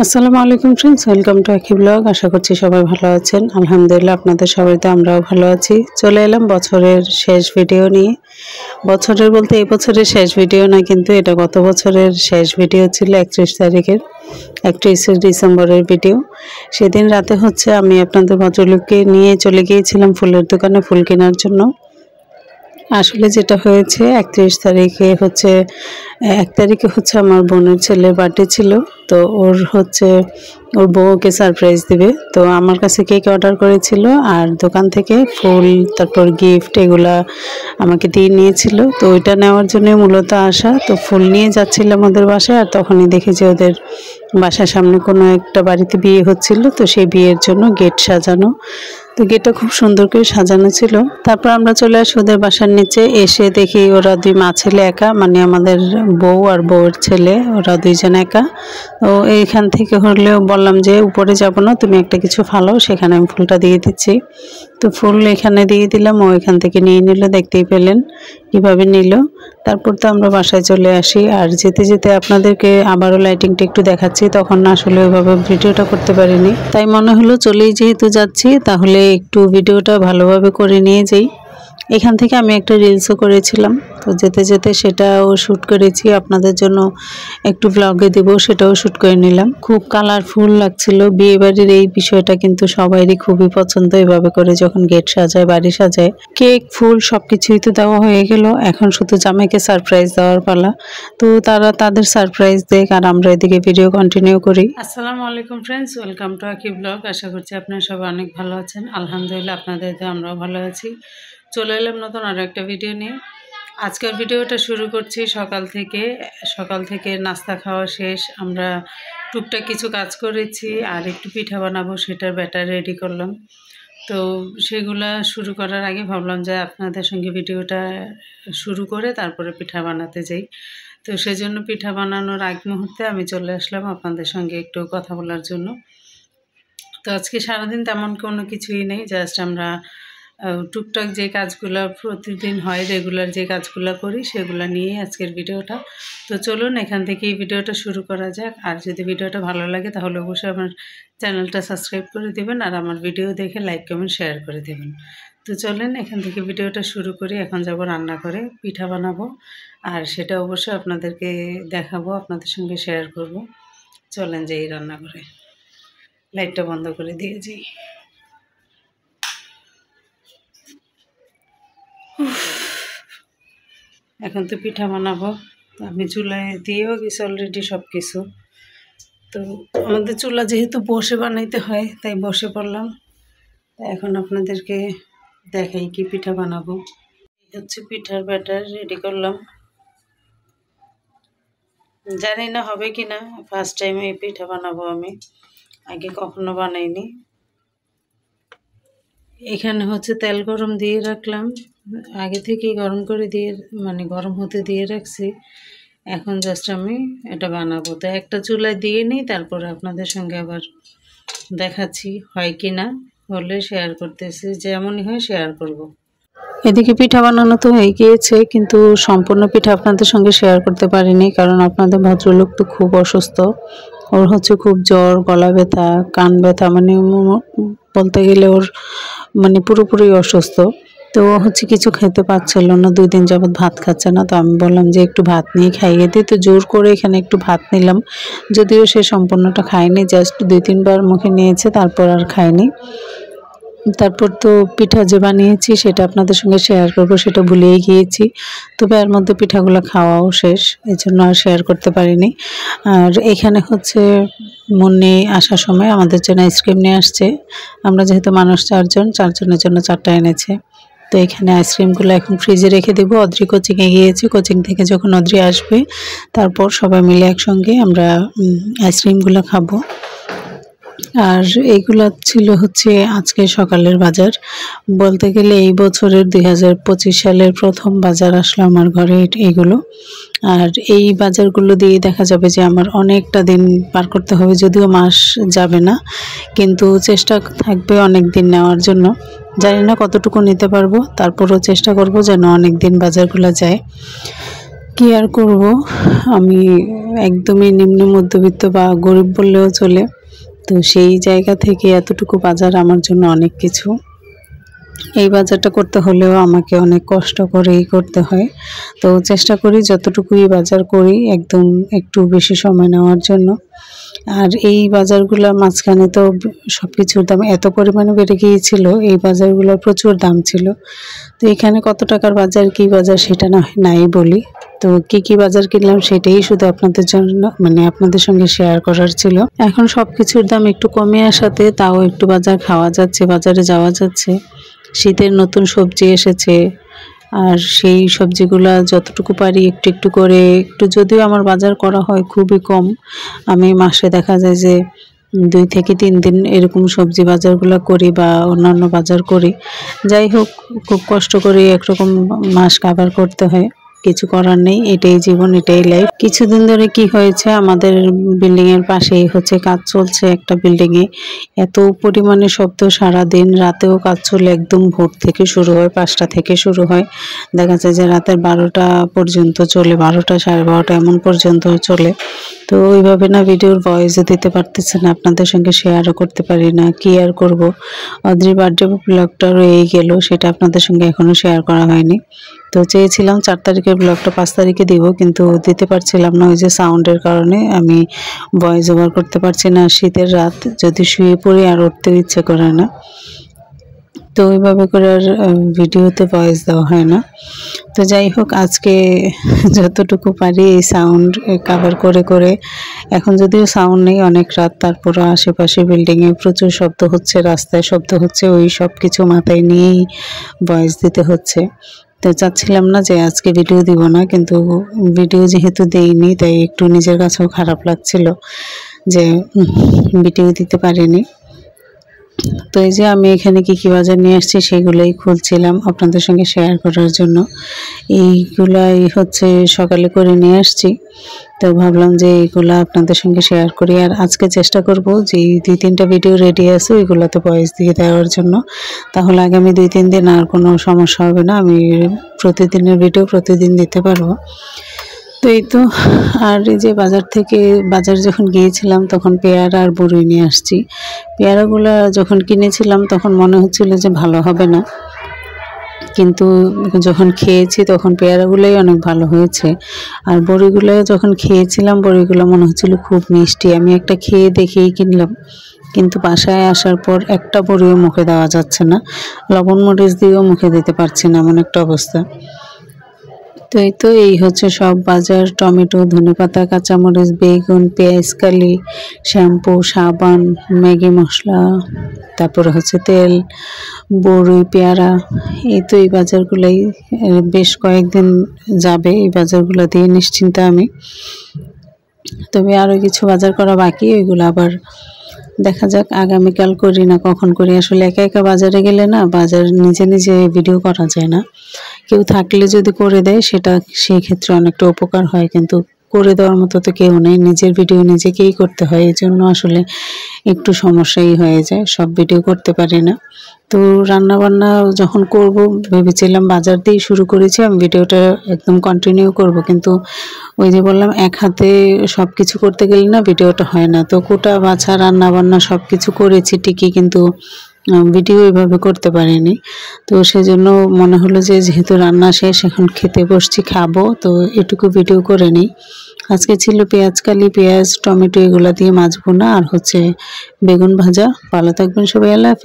আসসালামু আলাইকুম friends, welcome to আকি ব্লগ। আশা করছি সবাই ভালো আছেন। আলহামদুলিল্লাহ আপনাদের সবাইতে আমরাও ভালো আছি। চলে এলাম বছরের শেষ ভিডিও নিয়ে। বছরের বলতে এই বছরের শেষ ভিডিও না, কিন্তু এটা গত বছরের শেষ ভিডিও ছিল 31 তারিখের, 31শে ডিসেম্বরের ভিডিও। সেদিন রাতে আমি আপনাদের ভদ্রলোককে নিয়ে চলে গিয়েছিলাম ফুলের দোকানে ফুল কেনার জন্য। আসলে যেটা হয়েছে 31 তারিখে 1 তারিখে আমার বোনের ছেলের বার্থডে ছিল। তো ওর বউকে সারপ্রাইজ দিবে, তো আমার কাছে কেক অর্ডার করেছিল আর দোকান থেকে ফুল তারপর গিফট এগুলা আমাকে দিয়ে নিয়েছিল। তো ওইটা নেওয়ার জন্য মূলত আসা। তো ফুল নিয়ে যাচ্ছিলাম ওদের বাসায়, আর তখনই দেখি যে ওদের বাসার সামনে কোনো একটা বাড়িতে বিয়ে হচ্ছিল। তো সেই বিয়ের জন্য গেট সাজানো, তো গেটটা খুব সুন্দর করে সাজানো ছিল। তারপর আমরা চলে আসি ওদের বাসার নিচে। এসে দেখি ওরা দুই মা ছেলে একা, মানে আমাদের বউ আর বউয়ের ছেলে, ওরা দুইজন একা। তো এইখান থেকে হলেও বললাম যে উপরে যাব না, তুমি একটা কিছু ফালাও, সেখানে আমি ফুলটা দিয়ে দিচ্ছি। তো ফুল এখানে দিয়ে দিলাম, ও এখান থেকে নিয়ে নিল। দেখতেই পেলেন কিভাবে নিল। তারপর তো আমরা বাসায় চলে আসি। আর যেতে যেতে আপনাদেরকে আবারও লাইটিংটা একটু দেখাচ্ছি। তখন আসলে ওইভাবে ভিডিওটা করতে পারিনি, তাই মনে হলো চলেই যেহেতু যাচ্ছি তাহলে একটু ভিডিওটা ভালোভাবে করে নিয়ে যাই। এখান থেকে আমি একটা রিলসও করেছিলাম, তো যেতে যেতে সেটাও শ্যুট করেছি, আপনাদের জন্য একটু ব্লগে দেব, সেটাও শ্যুট করে নিলাম। খুব কালারফুল লাগছিল। বিয়েবাড়ির এই বিষয়টা কিন্তু সবারই খুবই পছন্দ, এভাবে করে যখন গেট সাজায়, বাড়ি সাজায়। কেক, ফুল সবকিছুই তো দেওয়া হয়ে গেল, এখন শুধু জামাইকে সারপ্রাইজ দেওয়ার পালা। তো তারা তাদের সারপ্রাইজ দেখ, আর আমরা এদিকে ভিডিও কন্টিনিউ করি। আসসালামু আলাইকুম ফ্রেন্ডস, ওয়েলকাম টু আকি ব্লগ। আশা করছি আপনারা সবাই অনেক ভালো আছেন। আলহামদুলিল্লাহ আপনাদের আমরাও ভালো আছি। চলে এলাম নতুন আরও একটা ভিডিও নিয়ে। আজকের ভিডিওটা শুরু করছি সকাল থেকে নাস্তা খাওয়া শেষ। আমরা টুকটাক কিছু কাজ করেছি, আর একটু পিঠা বানাবো, সেটার ব্যাটার রেডি করলাম। তো সেগুলা শুরু করার আগে ভাবলাম যে আপনাদের সঙ্গে ভিডিওটা শুরু করে তারপরে পিঠা বানাতে যাই। তো সেজন্য পিঠা বানানোর আগ মুহূর্তে আমি চলে আসলাম আপনাদের সঙ্গে একটু কথা বলার জন্য। তো আজকে সারাদিন তেমন কোনো কিছুই নেই, জাস্ট আমরা টুকটাক যে কাজগুলো প্রতিদিন হয়, রেগুলার যে কাজগুলো করি, সেগুলো নিয়ে আজকের ভিডিওটা। তো চলুন এখান থেকে এই ভিডিওটা শুরু করা যাক। আর যদি ভিডিওটা ভালো লাগে তাহলে অবশ্যই আমার চ্যানেলটা সাবস্ক্রাইব করে দেবেন, আর আমার ভিডিও দেখে লাইক কমেন্ট শেয়ার করে দেবেন। তো চলেন এখান থেকে ভিডিওটা শুরু করি। এখন যাব রান্না করে পিঠা বানাবো, আর সেটা অবশ্যই আপনাদেরকে দেখাবো, আপনাদের সঙ্গে শেয়ার করব। চলেন যে এই রান্না করে, লাইটটা বন্ধ করে দিয়ে যাই। এখন তো পিঠা বানাবো, আমি চুলায় দিয়েও গেছি অলরেডি সব কিছু। তো আমাদের চুলা যেহেতু বসে বানাইতে হয়, তাই বসে পড়লাম। এখন আপনাদেরকে দেখাই কি পিঠা বানাবো। পিঠার ব্যাটার রেডি করলাম। জানি না হবে কি না, ফার্স্ট টাইম এই পিঠা বানাবো আমি, আগে কখনো বানাইনি। এখানে তেল গরম দিয়ে রাখলাম, আগে থেকেই গরম করে দিয়ে, মানে গরম হতে দিয়ে রাখছি। এখন জাস্ট আমি এটা বানাবো। তো একটা চুলায় দিয়ে নিই, তারপরে আপনাদের সঙ্গে আবার দেখাচ্ছি হয় কি না, হলে শেয়ার করতেছি, যেমনই হয় শেয়ার করব। এদিকে পিঠা বানানো তো হয়ে গিয়েছে, কিন্তু সম্পূর্ণ পিঠা আপনাদের সঙ্গে শেয়ার করতে পারিনি, কারণ আপনাদের ভদ্রলোক তো খুব অসুস্থ। ওর খুব জ্বর, গলা ব্যথা, কান ব্যথা, মানে বলতে গেলে ওর মানে পুরোপুরি অসুস্থ। তো কিছু খেতে পাচ্ছিল না, 2 দিন যাবৎ ভাত খাচ্ছে না। তো আমি বললাম যে একটু ভাত নিয়ে খাইয়ে দিই। তো জোর করে এখানে একটু ভাত নিলাম, যদিও সে সম্পূর্ণটা খায়নি, জাস্ট 2-3 বার মুখে নিয়েছে, তারপর আর খায়নি। তারপর তো পিঠা যে বানিয়েছি সেটা আপনাদের সঙ্গে শেয়ার করব, সেটা ভুলেই গিয়েছি। তবে এর মধ্যে পিঠাগুলো খাওয়াও শেষ, এই জন্য আর শেয়ার করতে পারিনি। আর এখানে মুন্নি আসার সময় আমাদের জন্য আইসক্রিম নিয়ে আসছে। আমরা যেহেতু মানুষ 4 জন, 4 জনের জন্য 4টা এনেছে। তো এখানে আইসক্রিমগুলো এখন ফ্রিজে রেখে দেবো। অদ্রি কোচিংয়ে গিয়েছি, কোচিং থেকে যখন অদ্রি আসবে তারপর সবাই মিলে একসঙ্গে আমরা আইসক্রিমগুলো খাবো। আর এইগুলা ছিল আজকে সকালের বাজার। বলতে গেলে এই বছরের 2025 সালের প্রথম বাজার আসলো আমার ঘরে এইগুলো। আর এই বাজারগুলো দিয়ে দেখা যাবে যে আমার অনেকটা দিন পার করতে হবে, যদিও মাস যাবে না, কিন্তু চেষ্টা থাকবে অনেক দিন নেওয়ার জন্য। জানি না কতটুকু নিতে পারবো, তারপরও চেষ্টা করব যেন অনেক দিন বাজারগুলো যায়। কি আর করব, আমি একদমই নিম্ন মধ্যবিত্ত বা গরিব বললেও চলে। তো সেই জায়গা থেকে এতটুকু বাজার আমার জন্য অনেক কিছু। এই বাজারটা করতে হলেও আমাকে অনেক কষ্ট করেই করতে হয়। তো চেষ্টা করি যতটুকুই বাজার করি একদম একটু বেশি সময় নেওয়ার জন্য। আর এই বাজারগুলোর মাঝখানে তো সব কিছুর দাম এত পরিমাণে বেড়ে গিয়েছিল, এই বাজারগুলোর প্রচুর দাম ছিল। তো এখানে কত টাকার বাজার, কী বাজার সেটা নাই বলি। তো কি বাজার কিনলাম সেটাই শুধু আপনাদের জন্য আপনাদের সঙ্গে শেয়ার করার ছিল। এখন সব কিছুর দাম একটু কমে আসাতে তাও একটু বাজার খাওয়া যাচ্ছে, বাজারে যাওয়া যাচ্ছে। শীতের নতুন সবজি এসেছে, আর সেই সবজিগুলা যতটুকু পারি একটু একটু করে, একটু যদিও আমার বাজার করা হয় খুবই কম, আমি মাসে দেখা যায় যে 2 থেকে 3 দিন এরকম সবজি বাজারগুলো করি বা অন্যান্য বাজার করি। যাই হোক, খুব কষ্ট করে একরকম মাস কাভার করতে হয়, কিছু করার নেই, এটাই জীবন, এটাই লাইফ। কিছুদিন ধরে কি হয়েছে, আমাদের বিল্ডিং এর পাশেই হচ্ছে কাজ চলছে একটা বিল্ডিং এ, এত পরিমাণে শব্দ, সারা দিন রাতেও কাজ চলে, একদম ভোর থেকে শুরু হয়, 5টা থেকে শুরু হয়, দেখা যায় যে রাতের 12টা পর্যন্ত চলে, 12টা 12:30 এমন পর্যন্ত চলে। তো ওইভাবে না ভিডিওর ভয়েসও দিতে পারতেছে না, আপনাদের সঙ্গে শেয়ারও করতে পারি না, কি আর করব। অদ্রির বার্থডে ব্লগটা রয়েই গেল, সেটা আপনাদের সঙ্গে এখনো শেয়ার করা হয়নি। তো চেয়েছিলাম 4 তারিখের ব্লগটা 5 তারিখে দিব, কিন্তু দিতে পারছিলাম না, ওই যে সাউন্ডের কারণে আমি ভয়েস ওভার করতে পারছি না। শীতের রাত, যদি শুয়ে পড়ি আর উঠতেও ইচ্ছে করে না, তো ওইভাবে করে আর ভিডিওতে ভয়েস দেওয়া হয় না। তো যাই হোক, আজকে যতটুকু পারি এই সাউন্ড কভার করে করে, এখন যদিও সাউন্ড নেই, অনেক রাত, তারপরও আশেপাশে বিল্ডিংয়ে প্রচুর শব্দ হচ্ছে, রাস্তায় শব্দ হচ্ছে, ওই সব কিছু মাথায় নিয়েই ভয়েস দিতে হচ্ছে। তো চাচ্ছিলাম না যে আজকে ভিডিও দিব না, কিন্তু ভিডিও যেহেতু দেইনি তাই একটু নিজের কাছেও খারাপ লাগছিল যে ভিডিও দিতে পারিনি। তো এই যে আমি এখানে কি বাজার নিয়ে আসছি সেগুলোই খুলছিলাম আপনাদের সঙ্গে শেয়ার করার জন্য। এইগুলাই হচ্ছে সকালে করে নিয়ে আসছি, তো ভাবলাম যে এইগুলা আপনাদের সঙ্গে শেয়ার করি। আর আজকে চেষ্টা করব যে 2-3টা ভিডিও রেডি আছে ওইগুলোতে ভয়েস দিয়ে দেওয়ার জন্য, তাহলে আগামী 2-3 দিন আর কোনো সমস্যা হবে না, আমি প্রতিদিনের ভিডিও প্রতিদিন দিতে পারবো। তো এই তো, আর এই যে বাজার যখন গিয়েছিলাম তখন পেয়ারা আর বড়ই নিয়ে আসছি। পেয়ারাগুলো যখন কিনেছিলাম তখন মনে হচ্ছিল যে ভালো হবে না, কিন্তু যখন খেয়েছি তখন পেয়ারাগুলোই অনেক ভালো হয়েছে। আর বড়িগুলো যখন খেয়েছিলাম, বড়িগুলো মনে হচ্ছিল খুব মিষ্টি, আমি একটা খেয়ে দেখেই কিনলাম, কিন্তু বাসায় আসার পর একটা বড়িও মুখে দেওয়া যাচ্ছে না, লবণ মরিচ দিয়েও মুখে দিতে পারছি না, এমন একটা অবস্থা। তো এই হচ্ছে সব বাজার, টমেটো, ধনেপাতা, কাঁচামরিচ, বেগুন, পেঁয়াজ কালি, শ্যাম্পু, সাবান, ম্যাগি মশলা, তারপরে হচ্ছে তেল, বড়ি, পেয়ারা। এই বাজারগুলোই বেশ কয়েকদিন যাবে, এই বাজারগুলো দিয়ে নিশ্চিন্তে আমি। তবে আরও কিছু বাজার করা বাকি, ওইগুলো আবার দেখা যাক আগামীকাল করি না কখন করি। আসলে একা একা বাজারে গেলে না, বাজার নিজে নিজে ভিডিও করা যায় না, কেউ থাকলে যদি করে দেয় সেটা সেই ক্ষেত্রে অনেকটা উপকার হয়, কিন্তু করে দেওয়ার মতো তো কেউ নেই, নিজের ভিডিও নিজেকেই করতে হয়, এই জন্য আসলে একটু সমস্যাই হয়ে যায়, সব ভিডিও করতে পারি না। তো রান্না বান্না যখন করব ভেবেছিলাম বাজার দিয়েই শুরু করেছি, আমি ভিডিওটা একদম কন্টিনিউ করব, কিন্তু ওই যে বললাম এক হাতে সব কিছু করতে গেলে না ভিডিওটা হয় না। তো কোটা বাছা রান্না বান্না সব কিছু করেছি ঠিকই, কিন্তু ভিডিও এভাবে করতে পারিনি। তো সেজন্য মনে হলো যে যেহেতু রান্না শেষ, এখন খেতে বসছি, খাবো, তো এটুকু ভিডিও করে নিই। আজকে ছিল পেঁয়াজ কালি, পেঁয়াজ, টমেটো, এগুলা দিয়ে মাছ ভুনা আর হচ্ছে বেগুন ভাজা। ভালো থাকবেন সবাই, আল্লাহ হাফেজ।